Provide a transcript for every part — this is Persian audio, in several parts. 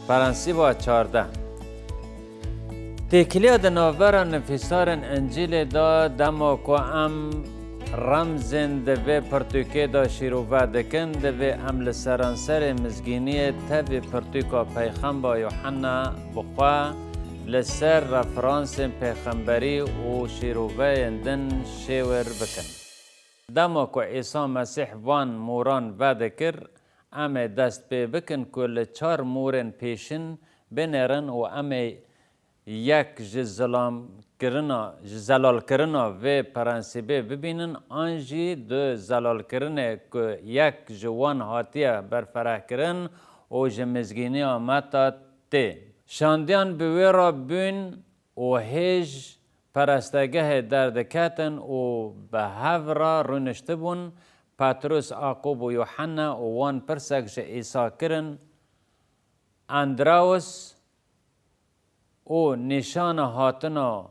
پرنسیبا 14 تکلیه د نوبر نفیسارن انجیل دا دما کو ام رمزن دوی پرتوکه دا شیروه دکن دوی عمل سرانسر مزگینی تبی پرتوکا پیغمبر یوحنا بخوا لسر رفرانس پیغمبری و شیروه اندن شیور بکن. دما که عیسی مسیح وان موران ودکر امه دست پی بکن که لچار مورن پیشن بنرن و امه یک زلال کرنا و پرنسیبه ببینن آنجی دو زلال کرنه که یک جوان هاتیه برفره کرن و جمزگینی آمتا تی. شاندیان به را بین و هیج پرستگه دردکتن و به هفرا رونشته بون پتروس آقوب و یوحنا و وان پرسک جه ایسا کرن اندراوس او نشان هاتنا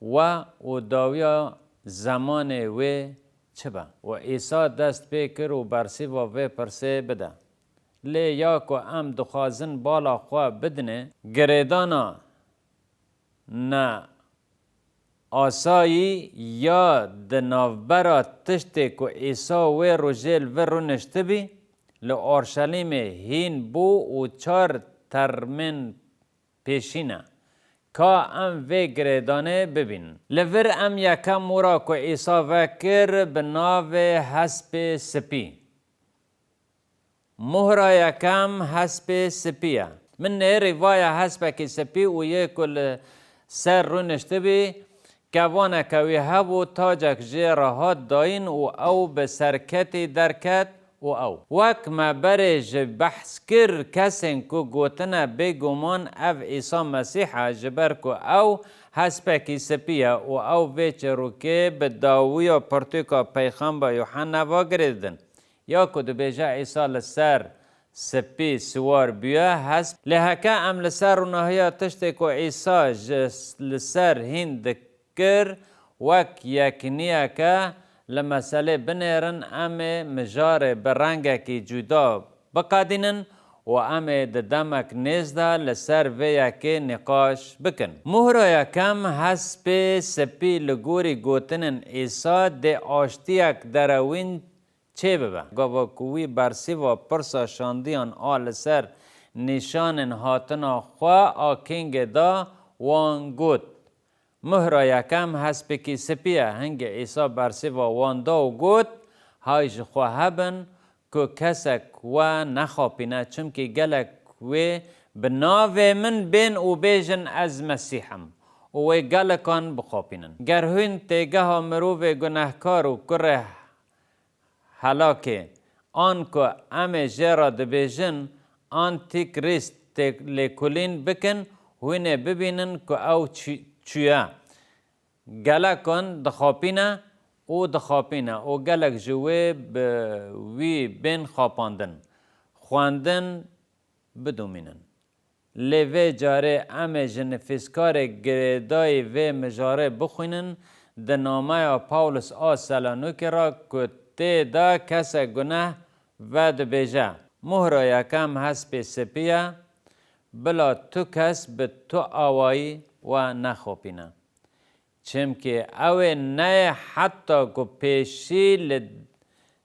و داویا زمان و چه با و عیسی دست پیکر و برسی و پرسه بده لی یا که ام دخوازن بالا خواه بدنه گریدانا نه آسایی یا دنافبرا تشتی که عیسی و روژیل و رونشته بی لأورشلیم هین بو و 4 ترمن پیشینه که ام و گریدانه ببین. لور ام یکم مورا که عیسی وکر بناو حسب سپی. مهرا یکم حسب سپیه. من روایه حسب که سپی و یکل سر رو نشته بی کوانه کوی هبو تاجک جیرهات داین و او به سرکتی درکت و او وک ما برج بحث کر کسین که گوتنه بگمان او عیسی مسیح جبر که او حسبکی سپیه و او ویچ رو که به داوی پرتوکا پیغمبر یوحنا واگریدن یا که دو بیجا عیسی لسر سپی سوار بیا حسب لحکه ام لسر و نهیا تشتی که عیسی لسر هند کر وک یکنیه که لمساله بنیرن امه مجار برنگه کی جدا بقادینن و امه دمک نیزده لسر ویا که نقاش بکن. مهره یکم حسب سپی لگوری گوتنن ایسا ده آشتیک دروین چه ببه؟ گاوا کوی برسی و پرسا شاندیان آل سر نشان هاتنا خواه آکینگ دا وان گوت. مهره یکم حسب کی سپیه هنگ عیسی برسی و واندا و گوت هایش خواه هبن که کسک و نخوابینه چمکی گلک و بناوه من بین و بیجن از مسیحم و گلکان بخوابینن. گرهون تیگه ها مروف گناهکار و کره حلاکه آن که ام جرا دبیجن آنتی کریست لیکولین بکن وینه ببینن که او چویا گلکان دخوابینه او دخوابینه او گلک جوه وی بین خواباندن خواندن بدومینن لیوه جاره ام جنفیسکار گریدای و مجاره بخوینن ده نامه پاولس آسلانوکی را که تی دا کس گناه و ده بیجه مهره یکم حسب سپیه بلا تو کس به تو آوایی و نخوابینه چمکه او نه حتی که پیشی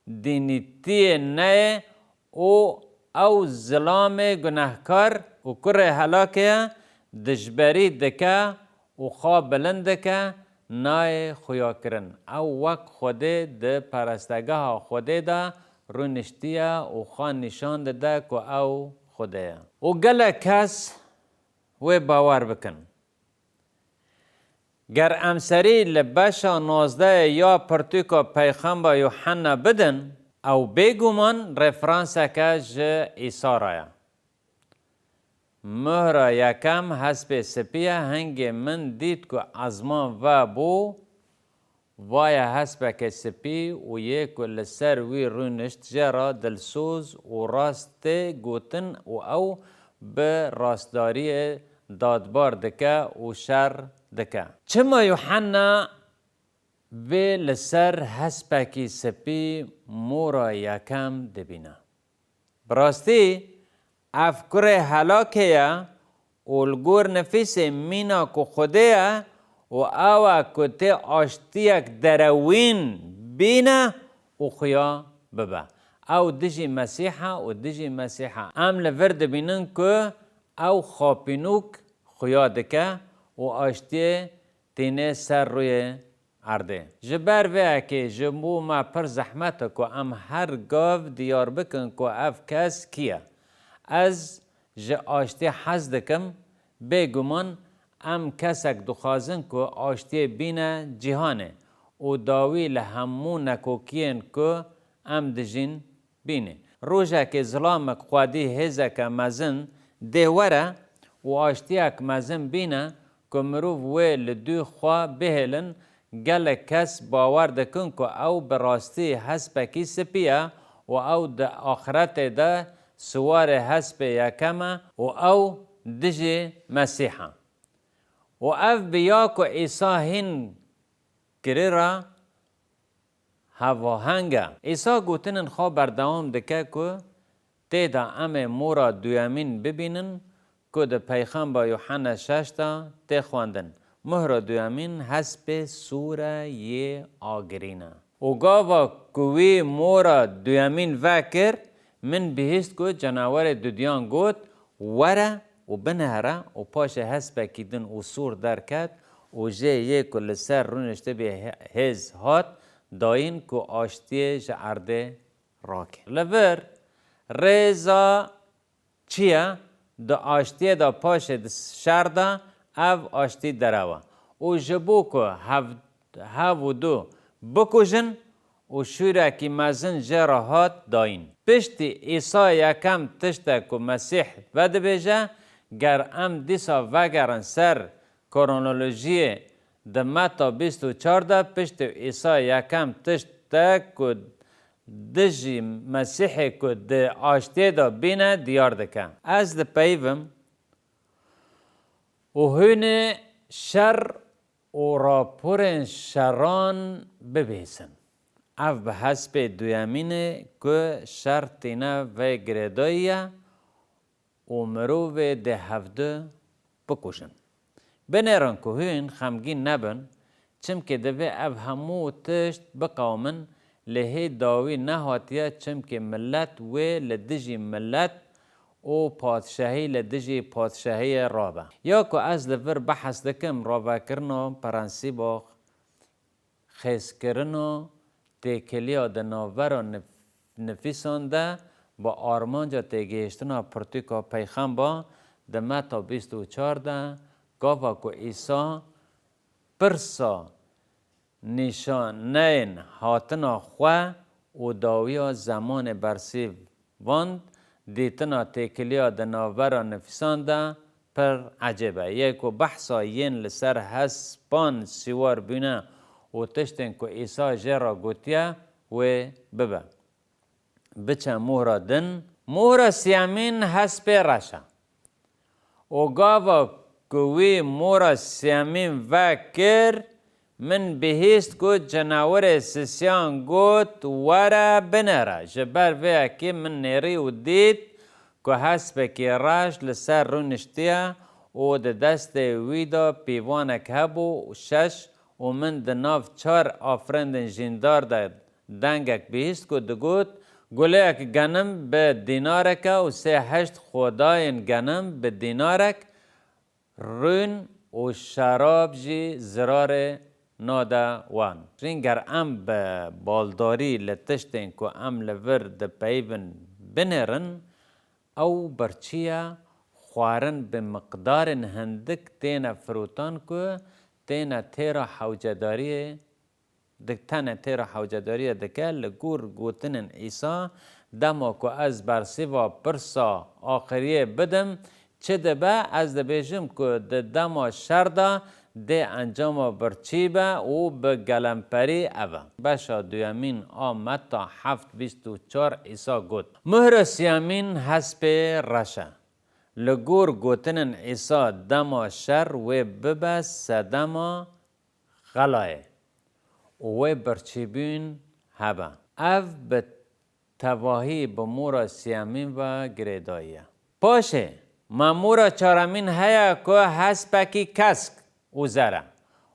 لدینیتی نه او ظلام گناهکار و کره حلاکه دجبری دکه و خواب بلند دکه نای خویا کرن او وقت خوده ده پرستگاه ها خوده ده رو نشتیه و خان نشان ده که او خوده و گله کس و باور بکن گر امسری لبشا 19 یا پرتوکا پیغمبر یوحنا بدن او بگومان رفرانس که جه عیسی رایا مهره یکم حسب سپیه هنگ من دید که ازمان و بو وای حسب که سپی و یک لسر وی رونشت جرا دلسوز و راست گوتن و او به راستداری دادبار دکه و شر دکه. چما یوحنا و لسر حسب که سپی مورا یکم دبینه. براستی افکر هلاکه اولگور نفیس مینا که خوده و او کته آشتیک دروین بینه و خیا ببه. او دجی مسیحه و دجی مسیحه ام لورد بینن که او خاپینوک خیا دکه و آشتی تینه سر روی عرده. جبر وی که جمو ما پر زحمت که ام هر گاو دیار بکن که اف کس کیه. از ج آشتی حز دکم بگمان ام کسک دخوازن که آشتی بینه جهانه و داوی لهمو نکوکین که ام دجین بینه. روژه که ظلامک خوادی هزک مزن دیوره و آشتیک مزن بینه که مروف وی لدو خواه بهلن گل کس باور دکن که او براستی حسبکی سپیه و او ده آخرت ده سوار حسب یکمه و او دجی مسیحه. و اف بیا که عیسی هین کری را هواهنگه. عیسی گوتنن خواه بردوام دکه که تیدا ام مورا دویامین ببینن که ده پیغمبر یوحنا 6 تی خواندن. مهر دویامین حسب سوره ی آگرینه. و گاوا کوی مورا دویامین وکر من بهست که جناور دودیان گوت وره و بنهره و پاش حسب کیدن و سور درکت و جه یک لسر رونشته به هز هات داین که آشتی جعرده راکه. لبر ریزا چیه؟ دا آشتی دا پاش شرده او آشتی دروا و جبو که هاو دو بکوژن و شوره که مزن جراحات داین. پشتی عیسی یکم تشته که مسیح ود بیجه گر ام دیسا وگرن سر کرونولوژی ده متا 24 پشت عیسی یکم تشته که دجی مسیحی که ده آشتی دا بینه دیار دکه. از ده پیوم و هونه شر و راپور شران ببیسن. اف به حسب دویامینه که شر تینه و گرداییه و مروه ده هفته بکشن. بنیران که هون خمگین نبن چم که دوی اف همو تشت بقومن لهی داوی نهاتیه چم که ملت و لدجی ملت و پادشاهی لدجی پادشاهی رابه. یا که از لور بحث دکم رابه کرنو پرنسیبا خیز کرنو تکلیا دناور و نفیسانده با آرمانجا تگیشتنا پرتیکا پیغمبر ده متا 24 گاوا که عیسی پرسا نشانین هاتنا خواه و داویا زمان برسی واند دیتنا تکلیا دناور و نفیسانده پر عجبه. یکو بحثا ین لسر هسپان سیوار بینه و تشتن که عیسی جرا گوتیا و ببه. بچه مهرا دن مهرا سیامین حسب رشا و گاوا کوی مهرا سیامین وکر من بهیست که جناور سیسیان گوت وره بنره. جبر وی که من نیری و دید که حسب که راش لسر رو نشتیه و ده دست ویدا پیوانک هبو 6 و من ده ناف 4 آفرندن جیندار ده دنگک بهیست که ده گوت گله اک گنم به دینارک و 3-8 خداین گنم به دینارک رون و شراب جی زرار ناده وان. رینگر ام به بالداری لتشتین که ام لور ده پیون بنرن او برچیه خوارن به مقدار هندک تینا فروتان که تینا تیرا حوجداری دکتن تیرا حوجداری دکه لگور گوتنن عیسی دما که از برسی و پرسا آخریه بدم چه دبه از دبیجم که دما شرده ده انجام برچی به او به گلمپری اوه. بشا دویامین آمد تا 7:24 عیسی گوت مهر سیامین حسب رشه لگور گوتنن عیسی دما شر و ببه سدما غلایه و برچی بین هبه. اف به تواهی به مورا سیامین و گریداییه پاشه مامورا چارمین هیا که هسپکی کسک او زره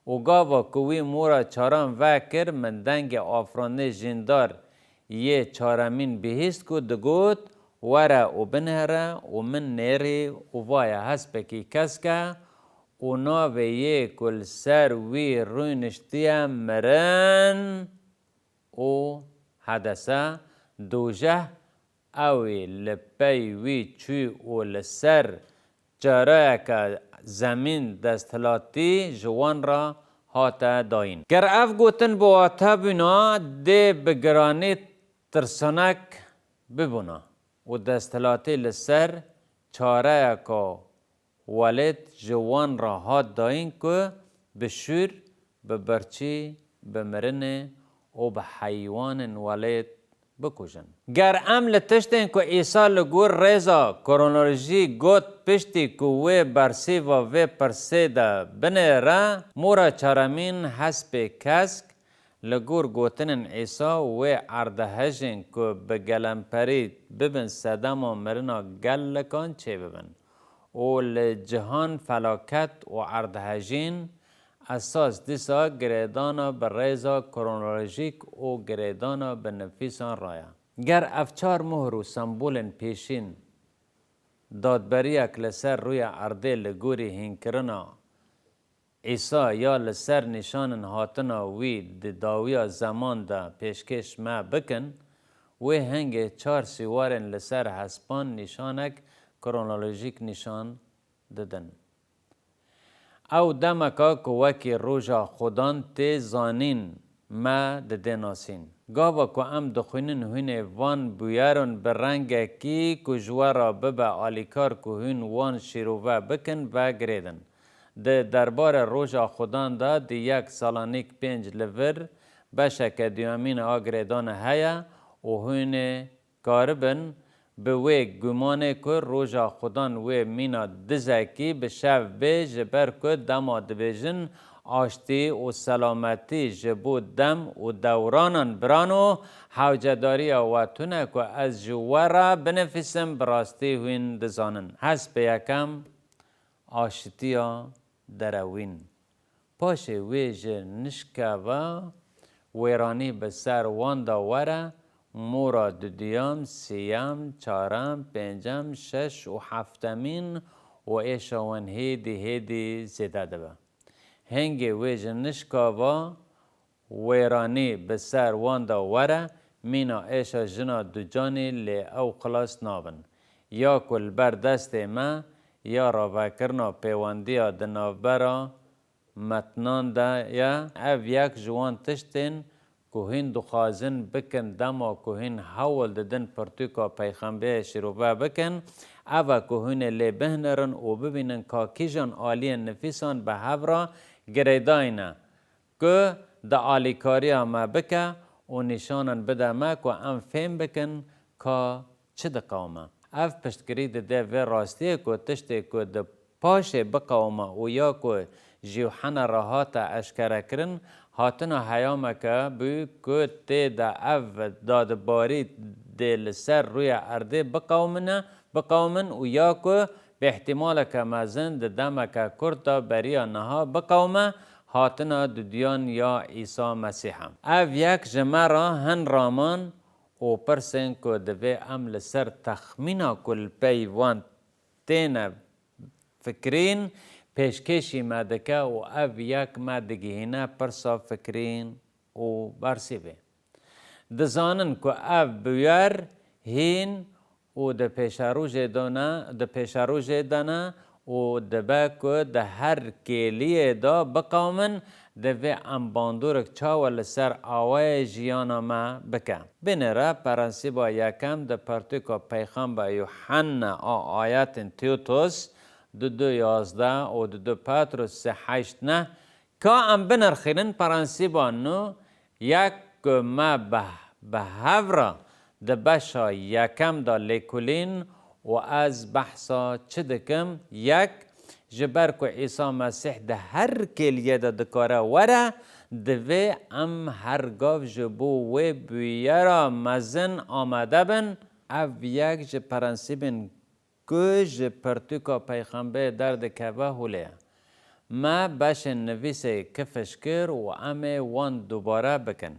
و گاوا کوی مورا چارم وکر من دنگ آفرانه جندار یه چارمین بهیست که دگوت وره و بنهره و من نیری و وای هسپکی کسکه و ناوه یه کل سر وی روی نشتیه مرن و حدثه دوجه اوی لپی وی چوی و لسر جاره که زمین دستلاتی جوان را هاتا داین. گر اف گوتن بواتا بنا ده بگرانی ترسنک ببونا و دستلاتی لسر چاره که ولد جوان را هات داین که بشور ببرچی بمرنه و به حیوان ولد بکوشن. گر عمل تشتین که عیسی لگور ریزا کرونولوژی گوت پشتی که وی برسی و وی پرسی ده بنه را مورا چارمین حسب کسک لگور گوتنن عیسی وی اردهجین که بگلم پرید ببن صدم و مرنا گل لکان چه ببن و لجهان فلاکت و اردهجین اساس دیسا گریدانا به ریزا کرونولوژیک و گریدانا به نفیسان رایا. گر افچار مهر و سمبولن پیشین دادبری اک لسر روی ارده لگوری هنکرنا عیسی یا لسر نشانن هاتنا وی داویا زمان دا پیشکش ما بکن وی هنگ چار سیوارن لسر حسپان نشانک کرونولوژیک نشان ددن. او دمکا که وکی روژا خودان تی زانین ما ده ناسین. گاوا که ام دخونین هونه وان بیارن به رنگ کی که جوارا ببا آلیکار که هون وان شیروه بکن و گریدن. ده دربار روژا خودان دا دی یک سالانیک 5 لور بشک دیامین آگریدان هیا و هونه کاربن به وی گمانه که روژا خودان وی مینا دزکی به شو به جبر که دما دبیجن آشتی و سلامتی جبو دم و دورانان برانو حوجداری و تونه که از جوارا بنفسم براستی هین دزانن. حسب یکم آشتیا دروین. پاش وی جنشکه و ویرانی به سر واندا وره مورا دیام، سیام، چارم، پنجم، شش و هفتمین و ایشوان هیدی زیده دبه. هنگی ویج نشکاوا ویرانی بسر واندا وره مینا ایشا جنا دو جانی لی او خلاص نابن. یا کل بر دست ما یا را وکرنا پیواندیا دنابرا متنان دا یا او یک جوان تشتین کوهین دخوازن بکن دما کوهین حول ددن پرتوکا پیغمبر شروبه بکن اوه کوهین لی بهنرن و ببینن که کیجان آلی نفیسان به هورا گریداینه که دا آلیکاری ما بکه و نشانن بده ما که ام فهم بکن که چه دا قومه. اف پشتگری ده و راستیه که تشتی که ده پاشه بقومه و یا که جیوحن راحات اشکره کرن هاتنا حیامه که بی که تی دا اف دادباری ده لسر روی ارده بقومن و یا که به احتمال که مزن ده دمه که کرده بریا نها بقومه هاتنا دیان یا عیسی مسیح هم. اف یک جمعه هن رامان و پرسن که دوی عمل سر تخمینا کل پیوان تینه فکرین پیشکشی مدکه و او یک مدگیهنه پرسا فکرین و برسی بی. دزانن که او بیار هین و ده پیشاروژ دانه و دبا که ده هر کلیه دا بقومن دوی امباندورک چاول سر آوای جیانا ما بکه. بینره پرنسیبا یکم ده پرتوکا پیغمبر یوحنا آیات تیوتوس 2:11 و 2 پتروس 3:8 که ام بنرخیرن پرنسیبا نو یک ما به هورا ده بشا یکم دا لیکولین و از بحثا چه دکم یک جبر که عیسی مسیح ده هر کلیه ده دکاره وره دوی ام هرگاو جبو و بیارا مزن آمده بن او یک جه پرنسیبن که جه پرتوکا پیغمبر درد که هوله ما بشن نویسه کفش کر و امه وان دوباره بکن.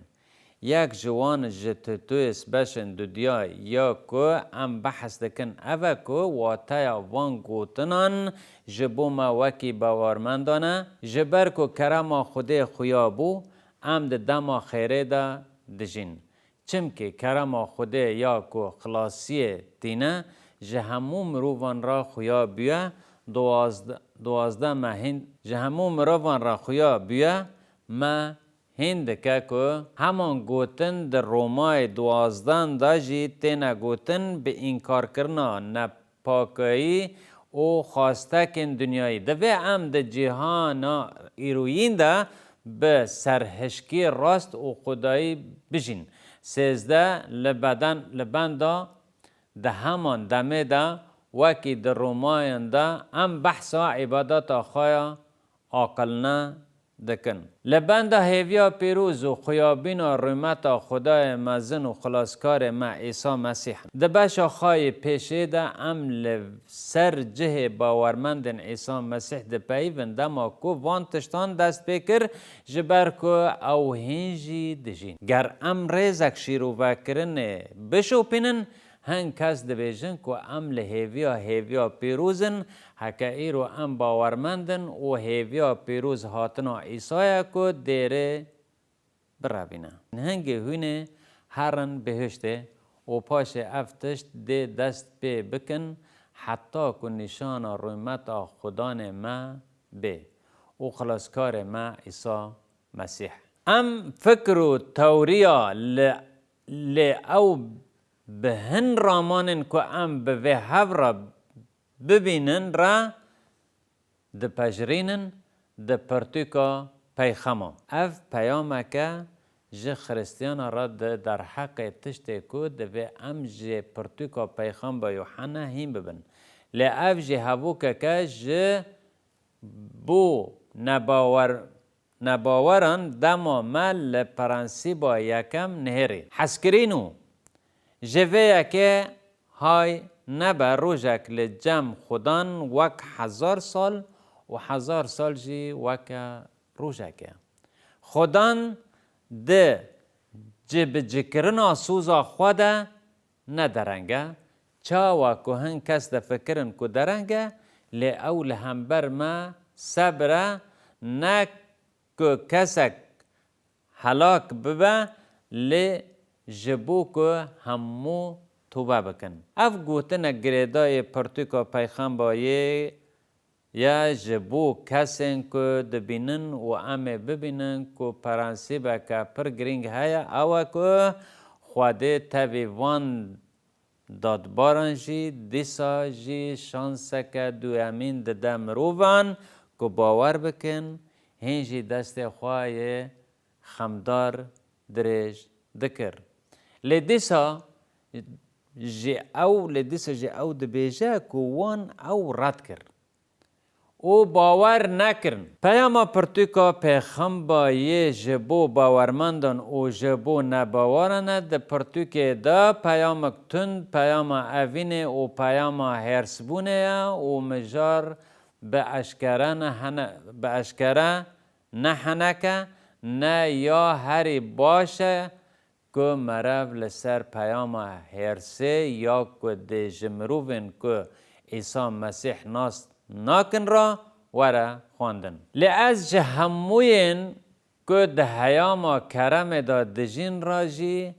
یک جوان جتتویس بشن دودیا یا که ام بحث دکن اوه که واتایا وان گوتنان جبو ما وکی باورمندانه جبر که کرما خوده خویابو ام ده دما خیره ده دجین. چمکه کرما خوده یا که خلاصیه تینه جه همو مروفان را خویا بیه دوازده ما هند جه همو مروفان را خویا بیه ما هند که همان گوتن در رومای 12 دا جی تینا گوتن به انکار کرنا نپاکایی او خواسته کن دنیایی دوی ام ده جهان ایروین ده به سرهشکی راست و خدایی بجین. 13 لبنده ده همان دمه ده وکی در رومایان ده ام بحثا عبادت آخایا آقلنا دکن. لبنده هیویا پیروز و خیابین و رحمت خدای مزن و خلاصکار ما عیسی مسیح ده بش آخای پیشه ده ام لسر جه باورمندن عیسی مسیح ده پیوند ما کو وان تشتان دست بکر جبر کو او هنجی دجین. گر ام ریزک شیرو وکرن بشو پینن هنگ کس دبیجن که ام لهیویا پیروزن حکا ایرو ام باورمندن و هیویا پیروز هاتنا عیسایا که دیره برابینه. هنگی هونه هرن بهشته و پاش افتشت ده دست پی بکن حتی که نشان رحمت خدان ما به و خلاصکار ما عیسی مسیح. ام فکر و توریا او به هن رامانن که ام به وحب را ببینن را ده پجرینن ده پرتوکا پیخما. اف پیامه که جه خریستیان را ده در حق تشته که ده و ام جه پرتوکا پیخم با یوحنا هیم ببن. لی اف جه هبوکه که جه بو نباوران دما مل پرنسیبا یکم نهری. حسکرینو جوه که های نبا روژک لجم خودان وک 1000 سال و 1000 سال جی وک روژکه. خودان ده جب جکرن آسوزا خوده ندرنگه چا و کوهن کس ده فکرن کو درنگه لی اول همبر ما صبره نک کسک هلاک ببه لی جبو که همو توبه بکن. اف گوتن گریدای پرتوکا پیخم بایه یا جبو کسین که دبینن و امه ببینن که پرنسیبه که پر گرینگ هیا او که خواده تاوی وان دادبارن جی دیسا جی شانسه که دو امین دده مروفان که باور بکن هنجی دست خواهی خمدار دریج دکر. لدیسا جی او دبیجه که وان او رد کر او باور نکرن. پیاما پرتوکا پیخم با یه جبو باورمندان او جبو نباورنه ده پرتوکه ده پیاما تند پیاما اوینه او پیاما هرسبونه او مجار به اشکره نه حنکه نه یا هری باشه که مرف لسر پیام هرسه یا که ده جمروفن که عیسی مسیح ناست ناکن را وره خواندن. لی از جه هموین که ده هیاما کرم دا دجین را جی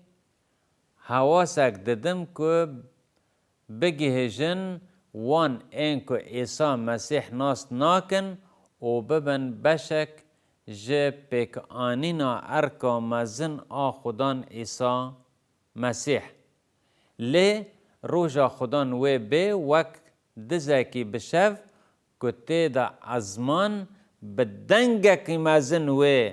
حواسک ددم که بگیهجن وان این که عیسی مسیح ناست ناکن و ببن بشک جه پیک آنینا ارکا مزن خودان عیسی مسیح. لی روژا خودان و به وک دزاکی بشف که تیدا ازمان بدنگکی مزن و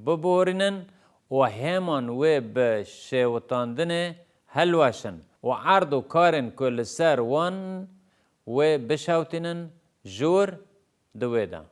ببورنن و همان و به شیوتاندن هلوشن و عرض و کارن کل سر وان و بشوتنن جور دویدا.